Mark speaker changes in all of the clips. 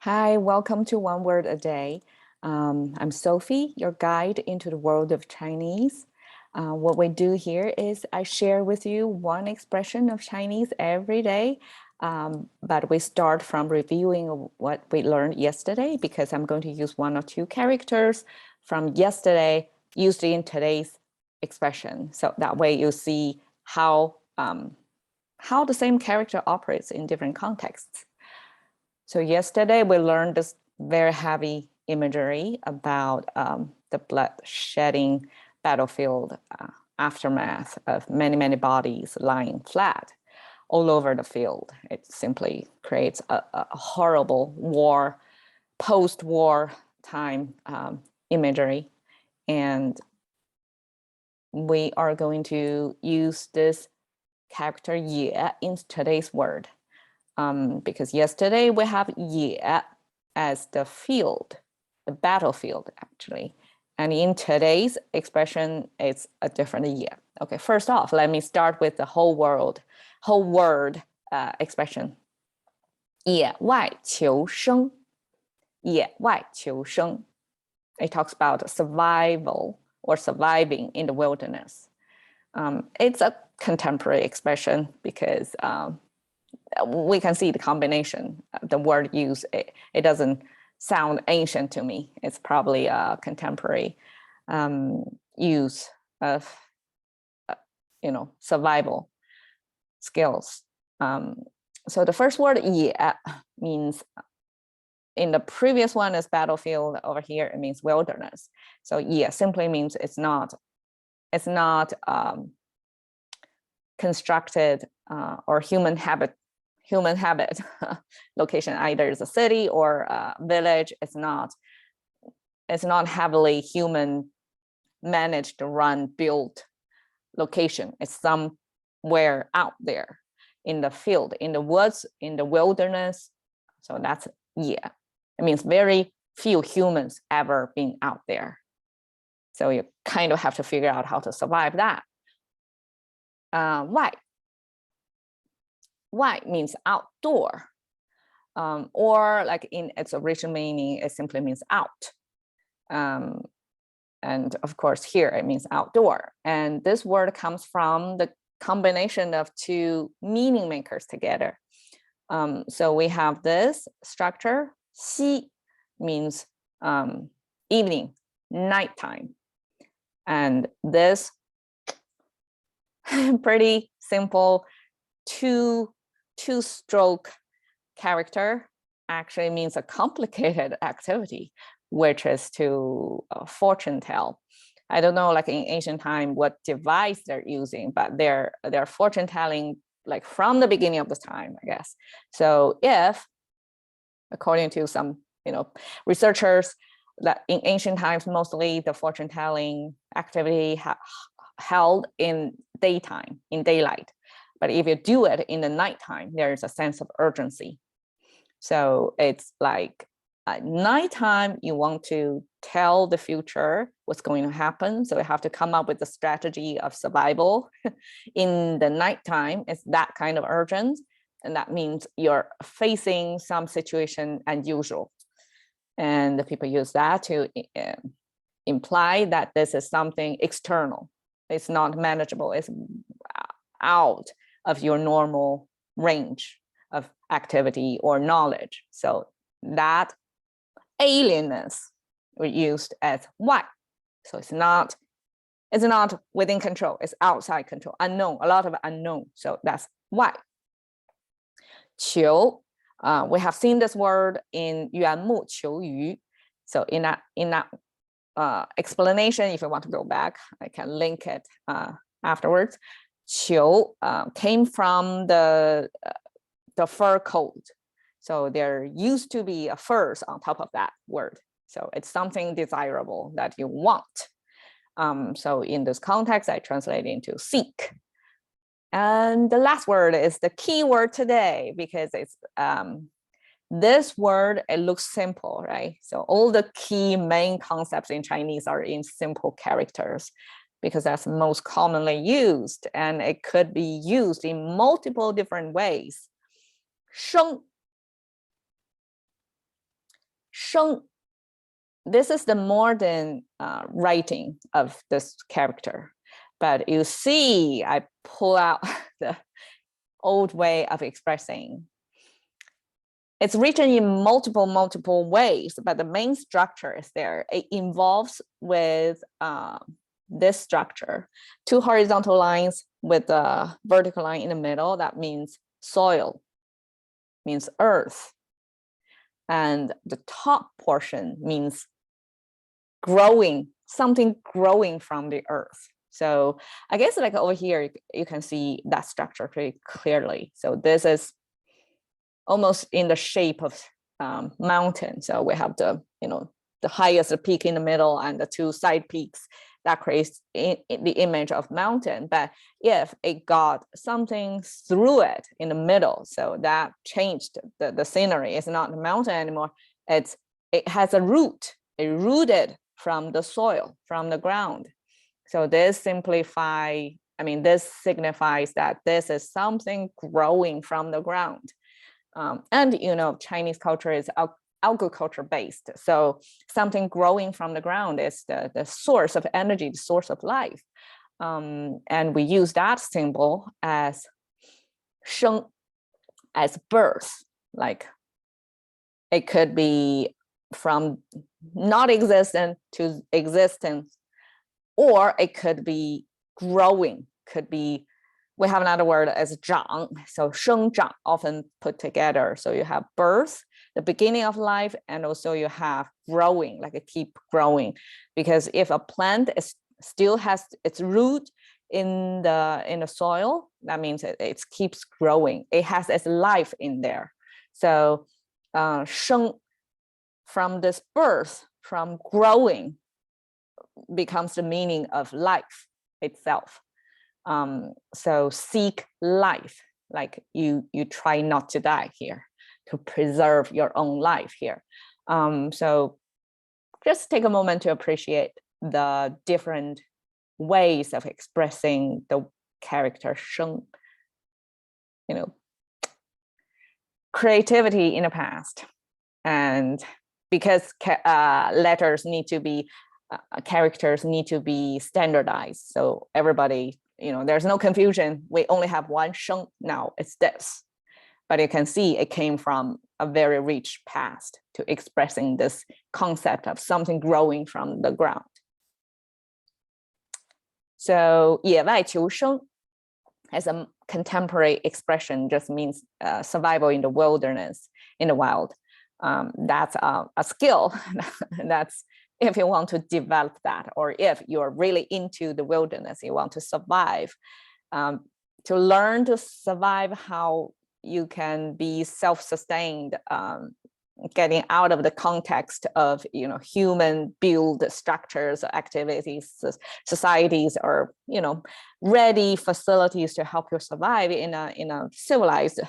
Speaker 1: Hi, welcome to One Word a Day. I'm Sophie, your guide into the world of Chinese. What we do here is I share with you one expression of Chinese every day, but we start from reviewing what we learned yesterday because I'm going to use one or two characters from yesterday used in today's expression. So that way you see how the same character operates in different contexts. So yesterday we learned this very heavy imagery about the blood-shedding battlefield aftermath of many bodies lying flat all over the field. It simply creates a horrible war, post-war time imagery. And we are going to use this character ye in today's word. Because yesterday we have ye as the field, the battlefield actually. And in today's expression, it's a different ye. Okay, first off, let me start with the whole word expression. 野外求生. 野外求生. It talks about survival or surviving in the wilderness. It's a contemporary expression because we can see the combination. The word used, it doesn't sound ancient to me. It's probably a contemporary use of, survival skills. So the first word, ye, means, in the previous one is battlefield, over here it means wilderness. So ye simply means it's not constructed or human habit location. Either it's a city or a village. It's not heavily human managed, run, built location. It's somewhere out there in the field, in the woods, in the wilderness. So that's yeah. It means very few humans ever been out there. So you kind of have to figure out how to survive that. Why? Why means outdoor, or like in its original meaning, it simply means out. And of course, here it means outdoor. And this word comes from the combination of two meaning makers together. So we have this structure. Xi means evening, nighttime. And this pretty simple two-stroke character actually means a complicated activity, which is to fortune tell. I don't know, like in ancient time, what device they're using, but they're fortune telling like from the beginning of the time, I guess. So if, according to some researchers, that in ancient times mostly the fortune telling activity held in daytime, in daylight. But if you do it in the nighttime, there's a sense of urgency. So it's like at nighttime, you want to tell the future what's going to happen. So you have to come up with a strategy of survival. In the nighttime, it's that kind of urgent. And that means you're facing some situation unusual. And the people use that to imply that this is something external. It's not manageable. It's out of your normal range of activity or knowledge. So that alienness we used as why. So it's not within control. It's outside control. Unknown. A lot of unknown. So that's why. 求. We have seen this word in 缘木求鱼. So in that explanation, if you want to go back, I can link it afterwards. 求 came from the fur coat. So there used to be a furs on top of that word. So it's something desirable that you want. So in this context, I translate into seek. And the last word is the key word today because it's this word, it looks simple, right? So all the key main concepts in Chinese are in simple characters because that's most commonly used, and it could be used in multiple different ways. 生 Sheng, this is the modern writing of this character. But you see, I pull out the old way of expressing. It's written in multiple ways, but the main structure is there. It involves with this structure, two horizontal lines with a vertical line in the middle. That means soil, means earth. And the top portion means growing, something growing from the earth. So I guess like over here, you can see that structure pretty clearly. So this is almost in the shape of mountain. So we have the, the highest peak in the middle and the two side peaks that creates the image of mountain. But if it got something through it in the middle, so that changed the scenery. It's not a mountain anymore. It has a root. It rooted from the soil, from the ground. So this signifies that this is something growing from the ground. And Chinese culture is agriculture based. So something growing from the ground is the source of energy, the source of life. And we use that symbol as sheng, as birth. Like it could be from not existent to existence, or it could be growing, could be, we have another word as zhang, so sheng zhang often put together. So you have birth, the beginning of life, and also you have growing, like it keep growing. Because if a plant still has its root in the soil, that means it keeps growing. It has its life in there. So sheng, from this birth, from growing, becomes the meaning of life itself. So seek life, like you try not to die here, to preserve your own life here. So just take a moment to appreciate the different ways of expressing the character sheng. Creativity in the past, and because letters need to be characters need to be standardized, so everybody, there's no confusion. We only have one sheng now, it's this. But you can see it came from a very rich past to expressing this concept of something growing from the ground. So 野外求生 as a contemporary expression just means survival in the wilderness, in the wild. That's a skill. That's if you want to develop that, or if you're really into the wilderness, you want to survive, to learn to survive, how you can be self-sustained, getting out of the context of human build structures, activities, societies, or ready facilities to help you survive in a civilized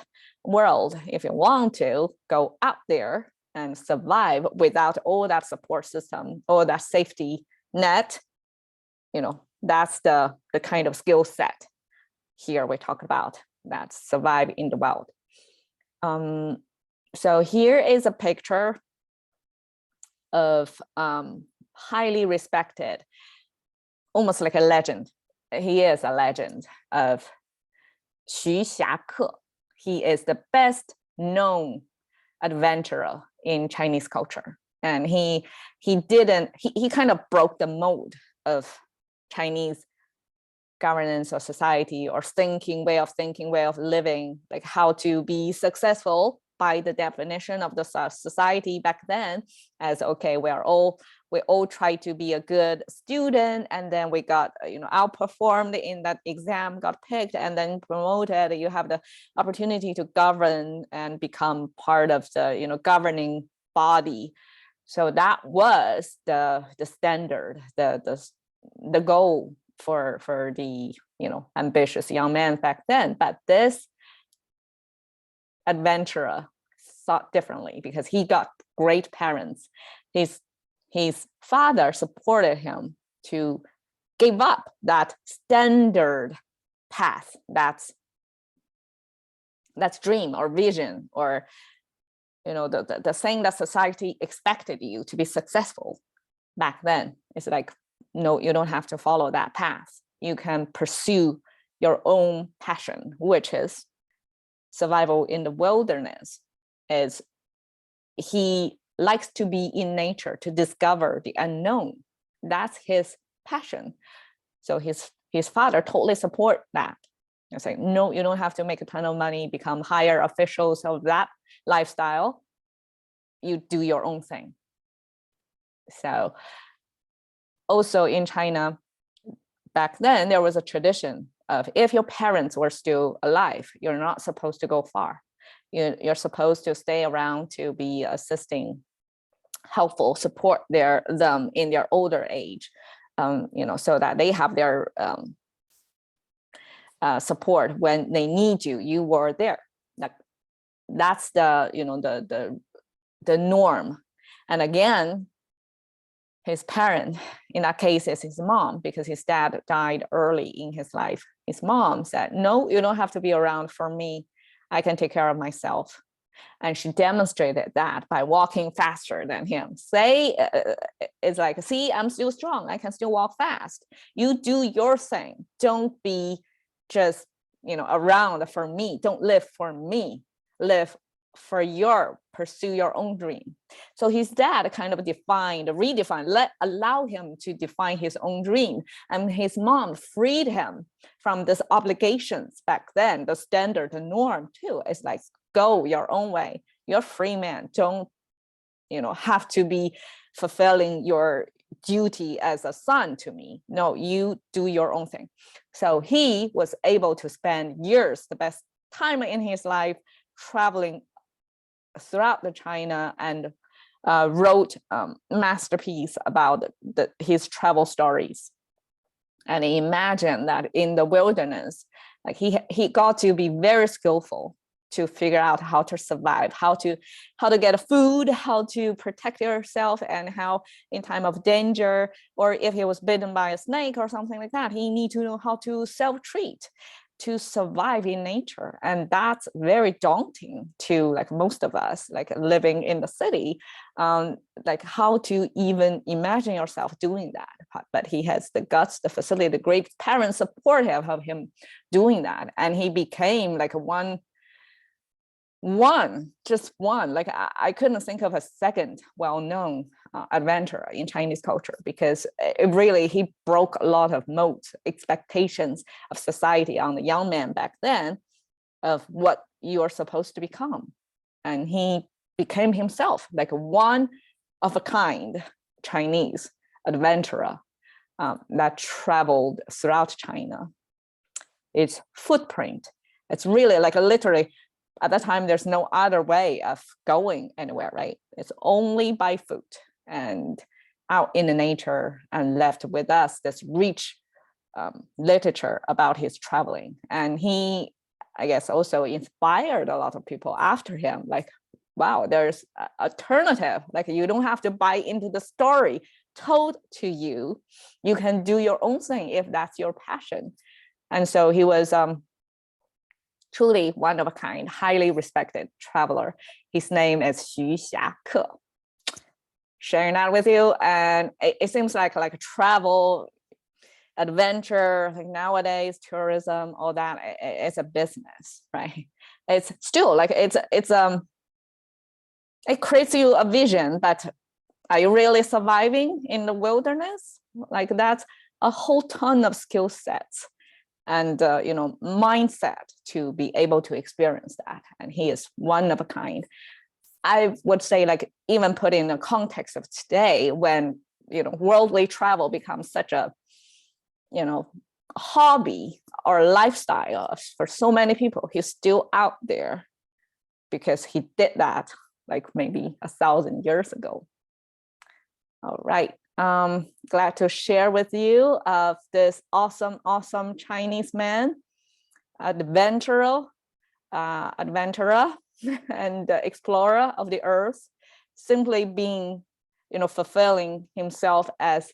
Speaker 1: world. If you want to go out there and survive without all that support system, all that safety net, that's the kind of skill set here we talk about, that survive in the wild. So here is a picture of highly respected, almost like a legend. He is a legend of Xu Xiake. He is the best known adventurer in Chinese culture. And he kind of broke the mold of Chinese governance or society or way of living, like how to be successful by the definition of the society back then, as okay, we all try to be a good student, and then we got outperformed in that exam, got picked and then promoted. You have the opportunity to govern and become part of the governing body. So that was the standard, the goal for the ambitious young man back then. But this adventurer thought differently, because he got great parents. His father supported him to give up that standard path, that's dream or vision or the thing that society expected you to be successful back then is like, no, you don't have to follow that path. You can pursue your own passion, which is survival in the wilderness. Is he likes to be in nature, to discover the unknown. That's his passion. So his father totally support that. It's like, no, you don't have to make a ton of money, become higher officials of that lifestyle. You do your own thing. So also in China, back then, there was a tradition of if your parents were still alive, you're not supposed to go far. You're supposed to stay around to be assisting, helpful, support them in their older age, so that they have their support when they need you. You were there. That's the norm. And again, his parent, in that case, is his mom, because his dad died early in his life. His mom said, no, you don't have to be around for me. I can take care of myself. And she demonstrated that by walking faster than him. It's like, see, I'm still strong. I can still walk fast. You do your thing. Don't be just, around for me. Don't live for me. Live for pursue your own dream. So his dad kind of allow him to define his own dream. And his mom freed him from these obligations back then, the standard, the norm too. It's like, go your own way. You're a free man. Don't, have to be fulfilling your duty as a son to me. No, you do your own thing. So he was able to spend years, the best time in his life, traveling throughout the China, and wrote masterpiece about his travel stories. And imagine that in the wilderness, like he got to be very skillful to figure out how to survive, how to get food, how to protect yourself, and how in time of danger, or if he was bitten by a snake or something like that, he need to know how to self-treat to survive in nature. And that's very daunting to like most of us, like living in the city, like how to even imagine yourself doing that. But he has the guts, the facility, the great parents supportive of him doing that. And he became like just one, like I couldn't think of a second well-known adventurer in Chinese culture, because he broke a lot of modes, expectations of society on the young man back then of what you are supposed to become. And he became himself like one of a kind Chinese adventurer that traveled throughout China. Its footprint, it's really like literally, at that time, there's no other way of going anywhere, right? It's only by foot and out in the nature, and left with us this rich literature about his traveling. And he, I guess, also inspired a lot of people after him, like, wow, there's an alternative. Like, you don't have to buy into the story told to you. You can do your own thing if that's your passion. And so he was truly one of a kind, highly respected traveler. His name is Xu Xiake. Sharing that with you, and it seems like travel, adventure, like nowadays, tourism, all that, it's a business, right? It's still like it creates you a vision, but are you really surviving in the wilderness? Like, that's a whole ton of skill sets and mindset to be able to experience that. And he is one of a kind. I would say, like, even put in the context of today, when worldly travel becomes such a hobby or lifestyle for so many people, he's still out there because he did that like maybe 1,000 years ago. All right. Glad to share with you of this awesome Chinese man, adventurer, and explorer of the earth, simply being, fulfilling himself as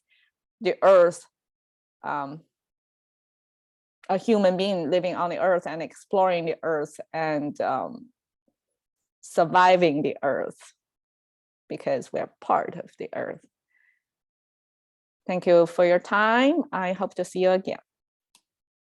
Speaker 1: the earth, a human being living on the earth and exploring the earth, and surviving the earth because we're part of the earth. Thank you for your time. I hope to see you again.